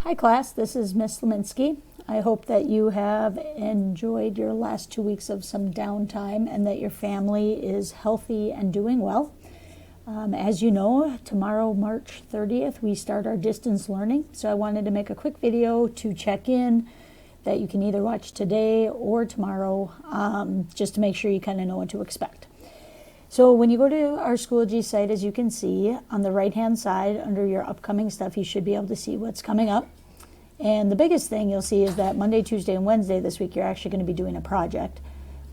Hi class, this is Miss Leminski. I hope that you have enjoyed your last 2 weeks of some downtime and that your family is healthy and doing well. As you know, tomorrow, March 30th, we start our distance learning. So I wanted to make a quick video to check in that you can either watch today or tomorrow, just to make sure you kind of know what to expect. So when you go to our Schoology site, as you can see, on the right-hand side, under your upcoming stuff, you should be able to see what's coming up. And the biggest thing you'll see is that Monday, Tuesday, and Wednesday this week, you're actually going to be doing a project.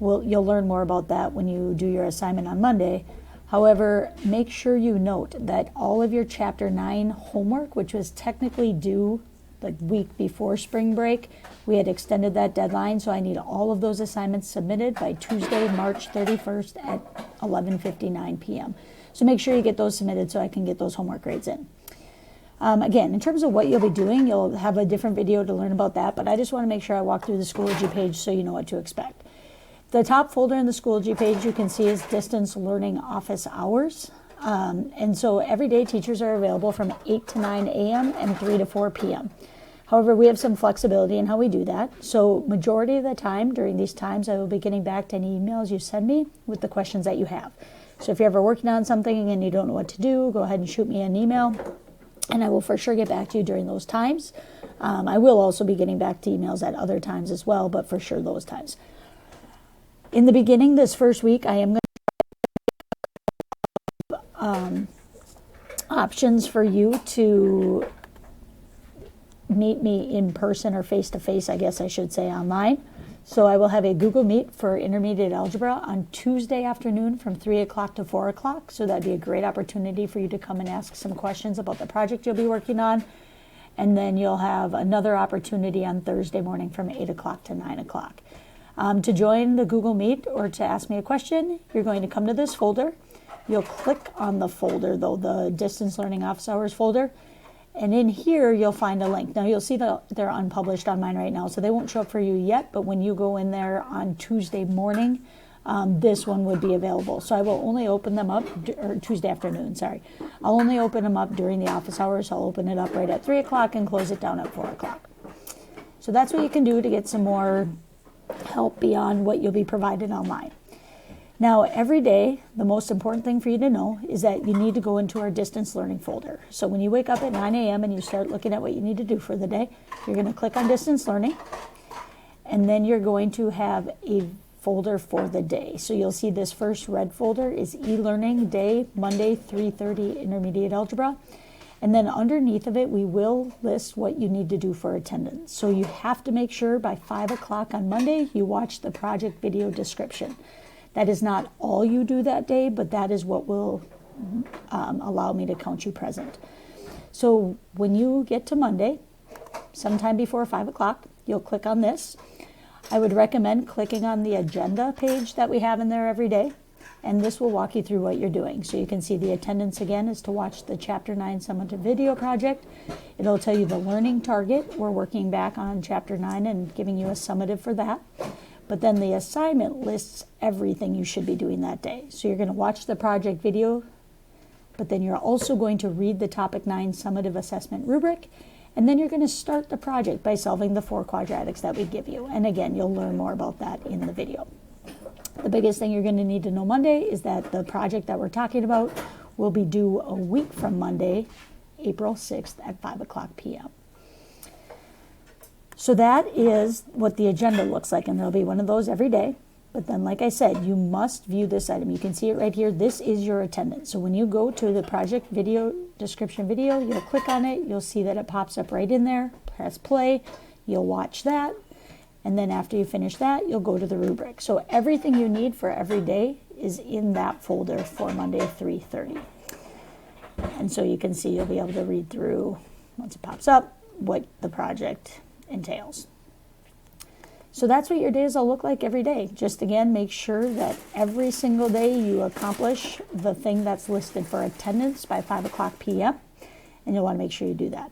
You'll learn more about that when you do your assignment on Monday. However, make sure you note that all of your Chapter 9 homework, which was technically due the week before spring break, we had extended that deadline, so I need all of those assignments submitted by Tuesday, March 31st at 11:59 p.m. So make sure you get those submitted so I can get those homework grades in. Again, in terms of what you'll be doing, you'll have a different video to learn about that, but I just want to make sure I walk through the Schoology page so you know what to expect. The top folder in the Schoology page you can see is Distance Learning Office Hours. And so every day teachers are available from 8 to 9 a.m. and 3 to 4 p.m. However, we have some flexibility in how we do that. So majority of the time during these times, I will be getting back to any emails you send me with the questions that you have. So if you're ever working on something and you don't know what to do, go ahead and shoot me an email, and I will for sure get back to you during those times. I will also be getting back to emails at other times as well, but for sure those times. In the beginning, this first week, I am going to options for you to meet me in person or face-to-face, I guess I should say, online. So I will have a Google Meet for intermediate algebra on Tuesday afternoon from 3 o'clock to 4 o'clock. So that'd be a great opportunity for you to come and ask some questions about the project you'll be working on. And then you'll have another opportunity on Thursday morning from 8 o'clock to 9 o'clock. To join the Google Meet or to ask me a question, you're going to come to this folder. You'll click on the folder, though, the Distance Learning Office Hours folder. And in here, you'll find a link. Now, you'll see that they're unpublished on mine right now, so they won't show up for you yet. But when you go in there on Tuesday morning, this one would be available. So I will only open them up, or Tuesday afternoon, sorry. I'll only open them up during the office hours. I'll open it up right at 3 o'clock and close it down at 4 o'clock. So that's what you can do to get some more help beyond what you'll be provided online. Now, every day, the most important thing for you to know is that you need to go into our distance learning folder. So when you wake up at 9 a.m. and you start looking at what you need to do for the day, you're going to click on distance learning, and then you're going to have a folder for the day. So you'll see this first red folder is e-learning day, Monday, 3:30 intermediate algebra. And then underneath of it, we will list what you need to do for attendance. So you have to make sure by 5 o'clock on Monday, you watch the project video description. That is not all you do that day, but that is what will allow me to count you present. So when you get to Monday, sometime before 5 o'clock, you'll click on this. I would recommend clicking on the agenda page that we have in there every day, and this will walk you through what you're doing. So you can see the attendance again is to watch the Chapter 9 summative video project. It'll tell you the learning target. We're working back on Chapter 9 and giving you a summative for that. But then the assignment lists everything you should be doing that day. So you're going to watch the project video, but then you're also going to read the Topic 9 summative assessment rubric, and then you're going to start the project by solving the 4 quadratics that we give you. And again, you'll learn more about that in the video. The biggest thing you're going to need to know Monday is that the project that we're talking about will be due a week from Monday, April 6th at 5 o'clock p.m. So that is what the agenda looks like, and there'll be one of those every day. But then, like I said, you must view this item. You can see it right here. This is your attendance. So when you go to the project video description video, you'll click on it. You'll see that it pops up right in there. Press play. You'll watch that. And then after you finish that, you'll go to the rubric. So everything you need for every day is in that folder for Monday 3:30. And so you can see you'll be able to read through, once it pops up, what the project entails. So that's what your days will look like every day. Just again, make sure that every single day you accomplish the thing that's listed for attendance by 5 o'clock p.m. And you'll want to make sure you do that.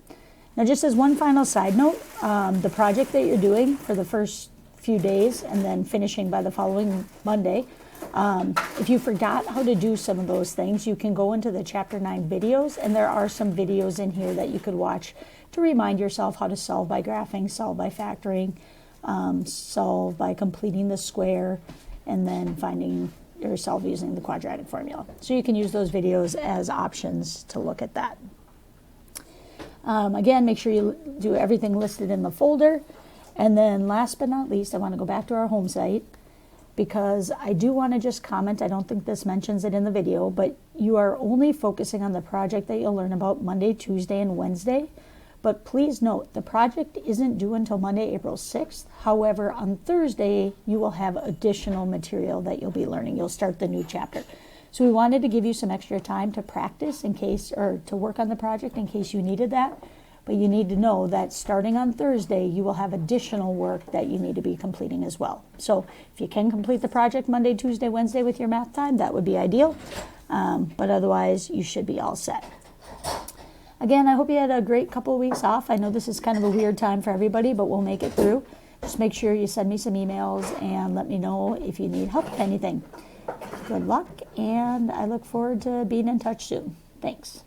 Now, just as one final side note, the project that you're doing for the first few days and then finishing by the following Monday, If you forgot how to do some of those things, you can go into the Chapter 9 videos, and there are some videos in here that you could watch to remind yourself how to solve by graphing, solve by factoring, solve by completing the square, and then finding yourself using the quadratic formula. So you can use those videos as options to look at that. Again, make sure you do everything listed in the folder. And then last but not least, I want to go back to our home site, because I do want to just comment, I don't think this mentions it in the video, but you are only focusing on the project that you'll learn about Monday, Tuesday, and Wednesday. But please note, the project isn't due until Monday, April 6th. However, on Thursday, you will have additional material that you'll be learning. You'll start the new chapter. So we wanted to give you some extra time to practice in case, or to work on the project in case you needed that. But you need to know that starting on Thursday, you will have additional work that you need to be completing as well. So if you can complete the project Monday, Tuesday, Wednesday with your math time, that would be ideal. But otherwise, you should be all set. Again, I hope you had a great couple of weeks off. I know this is kind of a weird time for everybody, but we'll make it through. Just make sure you send me some emails and let me know if you need help with anything. Good luck, and I look forward to being in touch soon. Thanks.